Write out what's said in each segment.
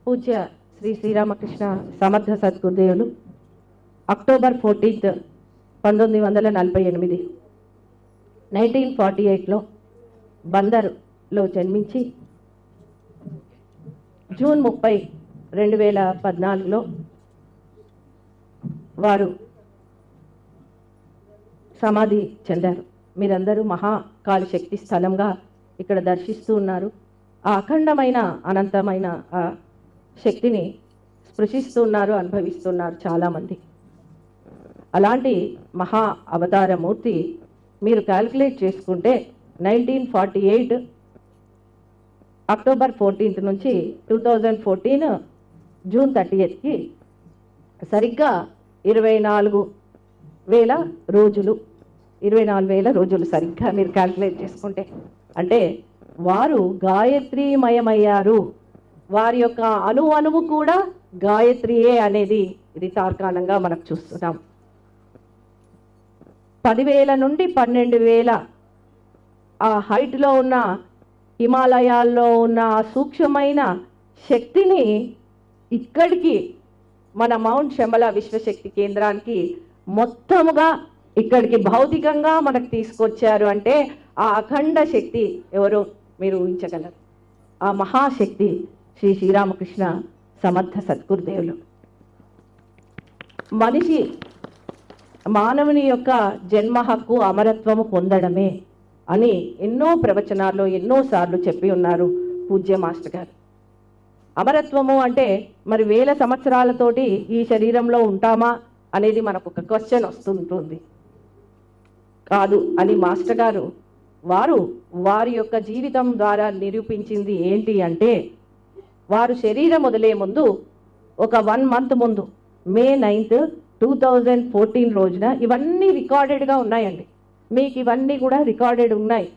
పూజ్య శ్రీ శ్రీరామకృష్ణ సమర్థ సద్గురుదేవులు అక్టోబర్ 14, 1948 1948లో బందర్లో జన్మించి జూన్ 30, 2014లో వారు సమాధి చెందారు. మీరందరూ మహాకాళి శక్తి స్థలంగా ఇక్కడ దర్శిస్తూ ఉన్నారు. ఆ అఖండమైన అనంతమైన ఆ శక్తిని స్పృశిస్తున్నారు, అనుభవిస్తున్నారు చాలామంది. అలాంటి మహా అవతారమూర్తి మీరు క్యాల్కులేట్ చేసుకుంటే 1948 అక్టోబర్ 14 నుంచి 2014 జూన్ 30కి సరిగ్గా 24,000 రోజులు. 24,000 రోజులు సరిగ్గా మీరు క్యాల్కులేట్ చేసుకుంటే, అంటే వారు గాయత్రీమయమయ్యారు. వారి యొక్క అణువు కూడా గాయత్రియే అనేది ఇది తార్కాణంగా మనకు చూస్తున్నాం. 10,000 నుండి 12,000 ఆ హైట్లో ఉన్న హిమాలయాల్లో ఉన్న సూక్ష్మమైన శక్తిని ఇక్కడికి మన మౌంట్ శంబల విశ్వశక్తి కేంద్రానికి మొత్తముగా ఇక్కడికి భౌతికంగా మనకు తీసుకొచ్చారు. అంటే ఆ అఖండ శక్తి ఎవరో మీరు ఊహించగలరు. ఆ మహాశక్తి శ్రీ శ్రీరామకృష్ణ సమర్థ సద్గురుదేవులు. మనిషి మానవుని యొక్క జన్మ హక్కు అమరత్వము పొందడమే అని ఎన్నో ప్రవచనాల్లో ఎన్నోసార్లు చెప్పి ఉన్నారు పూజ్య మాస్టర్ గారు. అమరత్వము అంటే మరి 1000 సంవత్సరాలతోటి ఈ శరీరంలో ఉంటామా అనేది మనకు ఒక క్వశ్చన్ వస్తుంటుంది. కాదు అని మాస్టర్ గారు వారి యొక్క జీవితం ద్వారా నిరూపించింది ఏంటి అంటే, వారు శరీరం వదిలే ముందు ఒక 1 month ముందు మే 9, 2014 రోజున ఇవన్నీ రికార్డెడ్గా ఉన్నాయండి. మీకు ఇవన్నీ కూడా రికార్డెడ్ ఉన్నాయి.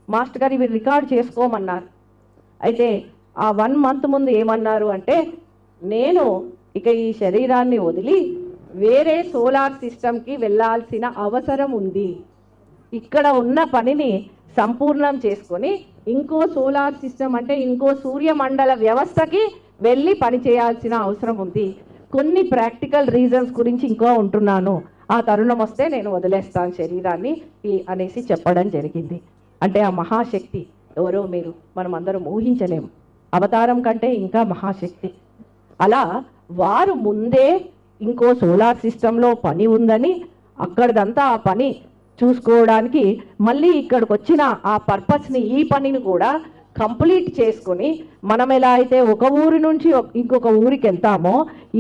మాస్టర్ గారు ఇవి రికార్డ్ చేసుకోమన్నారు. అయితే ఆ 1 month ముందు ఏమన్నారు అంటే, నేను ఇక ఈ శరీరాన్ని వదిలి వేరే సోలార్ సిస్టమ్కి వెళ్ళాల్సిన అవసరం ఉంది. ఇక్కడ ఉన్న పనిని సంపూర్ణం చేసుకొని ఇంకో సోలార్ సిస్టమ్ అంటే ఇంకో సూర్యమండల వ్యవస్థకి వెళ్ళి పని చేయాల్సిన అవసరం ఉంది. కొన్ని ప్రాక్టికల్ రీజన్స్ గురించి ఇంకా ఉంటున్నాను. ఆ తరుణం వస్తే నేను వదిలేస్తాను శరీరాన్ని అనేసి చెప్పడం జరిగింది. అంటే ఆ మహాశక్తి ఎవరో మనం అందరం ఊహించలేము. అవతారం కంటే ఇంకా మహాశక్తి. అలా వారు ముందే ఇంకో సోలార్ సిస్టంలో పని ఉందని అక్కడిదంతా ఆ పని చూసుకోవడానికి మళ్ళీ ఇక్కడికి వచ్చిన ఆ పర్పస్ని ఈ పనిని కూడా కంప్లీట్ చేసుకొని మనం ఎలా అయితే ఒక ఊరి నుంచి ఇంకొక ఊరికి వెళ్తామో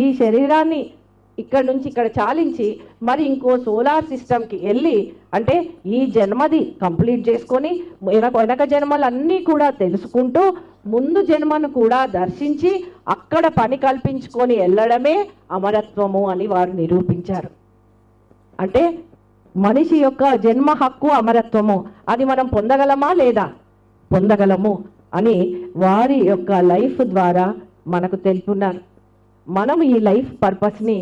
ఈ శరీరాన్ని ఇక్కడ నుంచి ఇక్కడ చాలించి మరి ఇంకో సోలార్ సిస్టమ్కి వెళ్ళి అంటే ఈ జన్మది కంప్లీట్ చేసుకొని వెనక జన్మలన్నీ కూడా తెలుసుకుంటూ ముందు జన్మను కూడా దర్శించి అక్కడ పని కల్పించుకొని వెళ్ళడమే అమరత్వము అని వారు నిరూపించారు. అంటే మనిషి యొక్క జన్మ హక్కు అమరత్వము అది మనం పొందగలమా లేదా? పొందగలము అని వారి యొక్క లైఫ్ ద్వారా మనకు తెలుపున్నారు. మనం ఈ లైఫ్ పర్పస్ని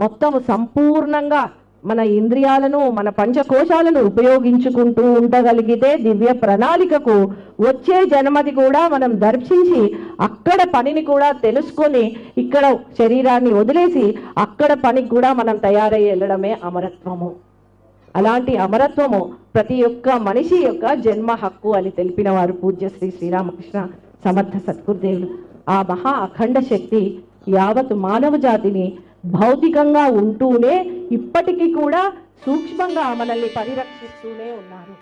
మొత్తం సంపూర్ణంగా మన ఇంద్రియాలను మన పంచకోశాలను ఉపయోగించుకుంటూ ఉండగలిగితే దివ్య ప్రణాళికకు వచ్చే జన్మది కూడా మనం దర్శించి అక్కడ పనిని కూడా తెలుసుకొని ఇక్కడ శరీరాన్ని వదిలేసి అక్కడ పనికి కూడా మనం తయారై వెళ్ళడమే అమరత్వము. అలాంటి అమరత్వము ప్రతి ఒక్క మనిషి యొక్క జన్మ హక్కు అని తెలిపిన వారు పూజ్య శ్రీ శ్రీరామకృష్ణ సమర్థ సద్గురుదేవులు. ఆ మహా అఖండ శక్తి యావత్ మానవ జాతిని భౌతికంగా ఉంటూనే ఇప్పటికీ కూడా సూక్ష్మంగా మనల్ని పరిరక్షిస్తూనే ఉన్నారు.